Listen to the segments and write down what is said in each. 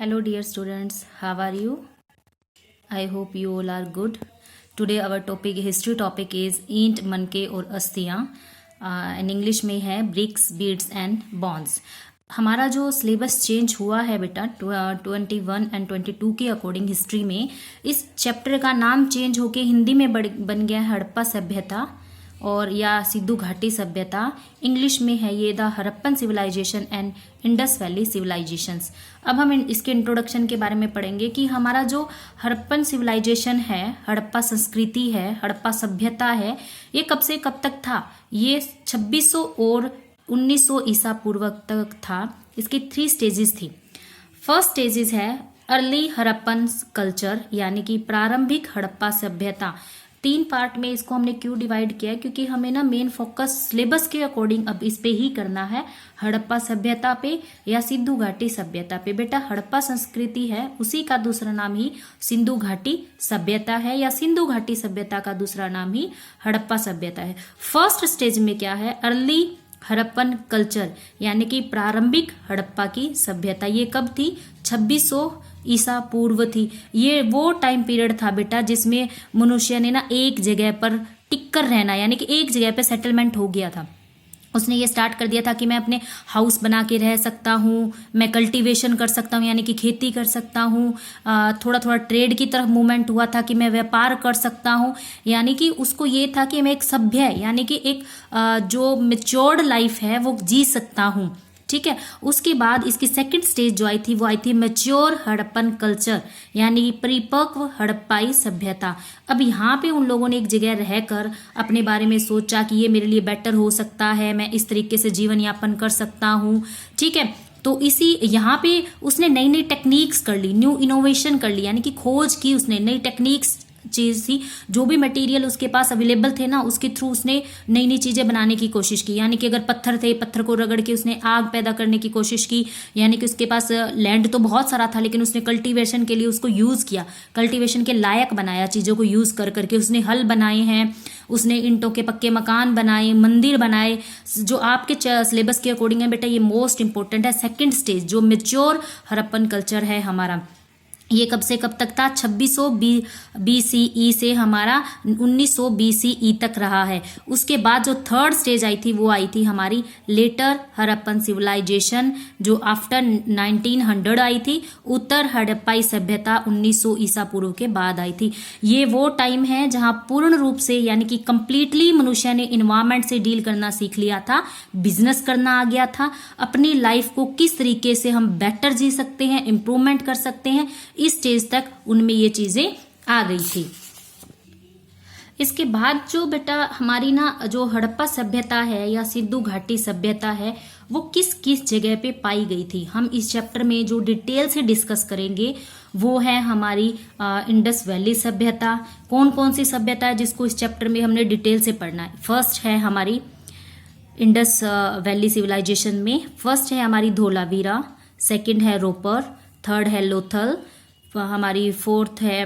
Hello, dear students. How are you? I hope you all are good. Today our topic, history topic is ईंट, मनके और अस्थियाँ. In English में है BRICS, beads and bonds. हमारा जो syllabus change हुआ है बेटा 21 एंड 22 के अकॉर्डिंग हिस्ट्री में, इस चैप्टर का नाम चेंज होके हिंदी में बन गया हड़प्पा सभ्यता और या सिद्धू घाटी सभ्यता. इंग्लिश में है ये the Harappan civilisation and Indus valley civilisations. अब हम इसके इंट्रोडक्शन के बारे में पढ़ेंगे कि हमारा जो हड़प्पन सिविलाइजेशन है, हड़प्पा संस्कृति है, हड़प्पा सभ्यता है, ये कब से कब तक था. ये 2600 और 1900 ईसा पूर्व तक था. इसकी 3 स्टेजेस थी. फर्स्ट स्टेजेस है अर्ली हड़प्पन कल्चर यानी कि प्रारंभिक हड़प्पा सभ्यता. 3 पार्ट में इसको हमने क्यों डिवाइड किया, क्योंकि हमें ना मेन फोकस सिलेबस के अकॉर्डिंग अब इस पे ही करना है, हड़प्पा सभ्यता पे या सिंधु घाटी सभ्यता पे. बेटा हड़प्पा संस्कृति है, उसी का दूसरा नाम ही सिंधु घाटी सभ्यता है या सिंधु घाटी सभ्यता का दूसरा नाम ही हड़प्पा सभ्यता है. फर्स्ट स्टेज में क्या है, अर्ली हड़प्पन कल्चर यानी कि प्रारंभिक हड़प्पा की सभ्यता. ये कब थी, 2600 ईसा पूर्व थी. ये वो टाइम पीरियड था बेटा जिसमें मनुष्य ने ना एक जगह पर टिक कर रहना यानी कि एक जगह पे सेटलमेंट हो गया था. उसने ये स्टार्ट कर दिया था कि मैं अपने हाउस बना के रह सकता हूँ, मैं कल्टीवेशन कर सकता हूँ यानी कि खेती कर सकता हूँ, थोड़ा थोड़ा ट्रेड की तरफ मूवमेंट हुआ था कि मैं व्यापार कर सकता हूँ. यानी कि उसको ये था कि मैं एक सभ्य यानी कि एक जो मेच्योर्ड लाइफ है वो जी सकता हूँ. ठीक है. उसके बाद इसकी सेकंड स्टेज जो आई थी वो आई थी मैच्योर हड़प्पन कल्चर यानी परिपक्व हड़प्पाई सभ्यता. अब यहाँ पे उन लोगों ने एक जगह रहकर अपने बारे में सोचा कि ये मेरे लिए बेटर हो सकता है, मैं इस तरीके से जीवन यापन कर सकता हूँ. ठीक है. तो इसी यहाँ पे उसने नई नई टेक्निक्स कर ली, न्यू इनोवेशन कर ली यानी कि खोज की उसने, नई टेक्निक्स चीज थी. जो भी मटेरियल उसके पास अवेलेबल थे ना उसके थ्रू उसने नई नई चीजें बनाने की कोशिश की. यानी कि अगर पत्थर थे, पत्थर को रगड़ के उसने आग पैदा करने की कोशिश की. यानी कि उसके पास लैंड तो बहुत सारा था लेकिन उसने कल्टीवेशन के लिए उसको यूज किया, कल्टीवेशन के लायक बनाया, चीजों को यूज कर करके उसने हल बनाए हैं, उसने ईंटों के पक्के मकान बनाए, मंदिर बनाए. जो आपके सिलेबस के अकॉर्डिंग है बेटा ये मोस्ट इंपॉर्टेंट है. सेकेंड स्टेज जो मेच्योर हड़प्पन कल्चर है हमारा, ये कब से कब तक था, 2600 BCE से हमारा 1900 BCE तक रहा है. उसके बाद जो थर्ड स्टेज आई थी वो आई थी हमारी लेटर हड़प्पन सिविलाइजेशन जो आफ्टर 1900 आई थी. उत्तर हड़प्पाई सभ्यता 1900 ईसा पूर्व के बाद आई थी. ये वो टाइम है जहां पूर्ण रूप से यानी कि कंप्लीटली मनुष्य ने इन्वायरमेंट से डील करना सीख लिया था, बिजनेस करना आ गया था, अपनी लाइफ को किस तरीके से हम बेटर जी सकते हैं, इंप्रूवमेंट कर सकते हैं, इस स्टेज तक उनमें ये चीजें आ गई थी. इसके बाद जो बेटा हमारी ना जो हड़प्पा सभ्यता है या सिंधु घाटी सभ्यता है वो किस किस जगह पे पाई गई थी, हम इस चैप्टर में जो डिटेल से डिस्कस करेंगे वो है हमारी इंडस वैली सभ्यता. कौन कौन सी सभ्यता है जिसको इस चैप्टर में हमने डिटेल से पढ़ना है. फर्स्ट है हमारी इंडस वैली सिविलाइजेशन में, फर्स्ट है हमारी धोलावीरा, सेकंड है रोपर, थर्ड है लोथल, हमारी फोर्थ है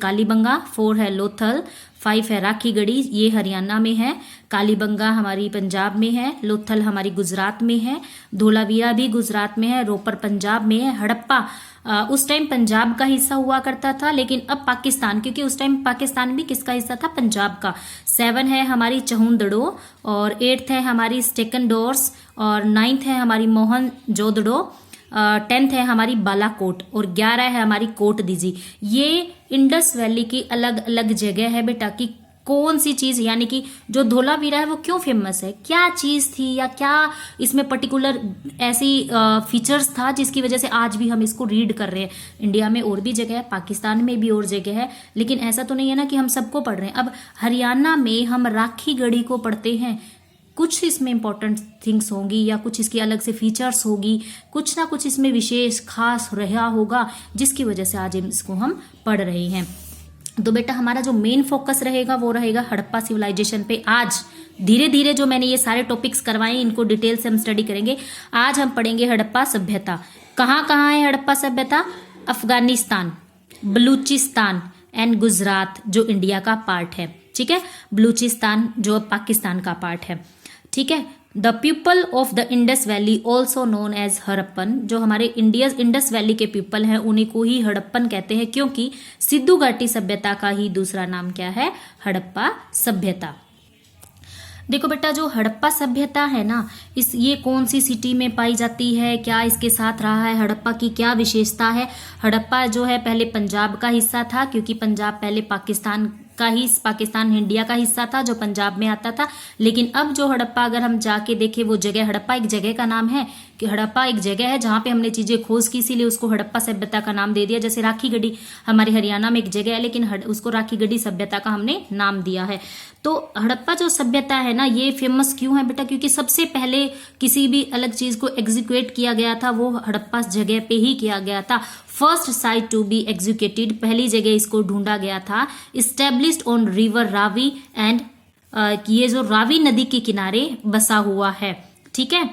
कालीबंगा, 4 है लोथल, 5 है राखीगढ़ी, ये हरियाणा में है, कालीबंगा हमारी पंजाब में है, लोथल हमारी गुजरात में है, धोलावीरा भी गुजरात में है, रोपर पंजाब में है. हड़प्पा उस टाइम पंजाब का हिस्सा हुआ करता था लेकिन अब पाकिस्तान, क्योंकि उस टाइम पाकिस्तान भी किसका हिस्सा था, पंजाब का. 7 है हमारी चहुंदड़ो और 8th है हमारी स्टेकनडोर्स और 9th है हमारी मोहनजोदड़ो, 10th है हमारी बालाकोट और 11 है हमारी कोट दीजी. ये इंडस वैली की अलग अलग जगह है बेटा कि कौन सी चीज यानी कि जो धोलावीरा है वो क्यों फेमस है, क्या चीज थी या क्या इसमें पर्टिकुलर ऐसी फीचर्स था जिसकी वजह से आज भी हम इसको रीड कर रहे हैं. इंडिया में और भी जगह है, पाकिस्तान में भी और जगह है, लेकिन ऐसा तो नहीं है ना कि हम सबको पढ़ रहे हैं. अब हरियाणा में हम राखीगढ़ी को पढ़ते हैं, कुछ इसमें इंपॉर्टेंट थिंग्स होंगी या कुछ इसकी अलग से फीचर्स होगी, कुछ ना कुछ इसमें विशेष खास रहा होगा जिसकी वजह से आज इसको हम पढ़ रहे हैं. तो बेटा हमारा जो मेन फोकस रहेगा वो रहेगा हड़प्पा सिविलाइजेशन पे. आज धीरे धीरे जो मैंने ये सारे टॉपिक्स करवाए इनको डिटेल से हम स्टडी करेंगे. आज हम पढ़ेंगे हड़प्पा सभ्यता. कहाँ कहाँ है हड़प्पा सभ्यता, अफगानिस्तान, बलूचिस्तान एंड गुजरात जो इंडिया का पार्ट है. ठीक है, बलूचिस्तान जो पाकिस्तान का पार्ट है. ठीक है, the people of the Indus valley also known as Harappan, जो हमारे इंडस वैली के पीपल हैं उन्हीं को ही हड़प्पन कहते हैं, क्योंकि सिंधु घाटी सभ्यता का ही दूसरा नाम क्या है, हड़प्पा सभ्यता। देखो बेटा, जो हड़प्पा सभ्यता है ना, ये कौन सी सिटी में पाई जाती है, क्या इसके साथ रहा है, हड़प्पा की क्या विशेषता है। हड़प्पा जो है पहले पंजाब का हिस्सा था, क्योंकि पंजाब पहले पाकिस्तान इंडिया का हिस्सा था जो पंजाब में आता था। लेकिन अब जो हड़प्पा, अगर हम जाके देखें, वो जगह, हड़प्पा एक जगह का नाम है कि हड़प्पा एक जगह है जहाँ पे हमने चीजें खोज की, इसीलिए उसको हड़प्पा सभ्यता का नाम दे दिया। जैसे राखी गढ़ी हमारे हरियाणा में एक जगह है, लेकिन उसको राखी गढ़ी सभ्यता का हमने नाम दिया है। तो हड़प्पा जो सभ्यता है ना, ये फेमस क्यों है बेटा, क्योंकि सबसे पहले किसी भी अलग चीज को एग्जीक्यूट किया गया था वो हड़प्पा जगह पे ही किया गया था। First site to be executed, पहली जगह इसको ढूंढा गया था। Established on river Ravi and, ये जो रावी नदी के किनारे बसा हुआ है, ठीक है।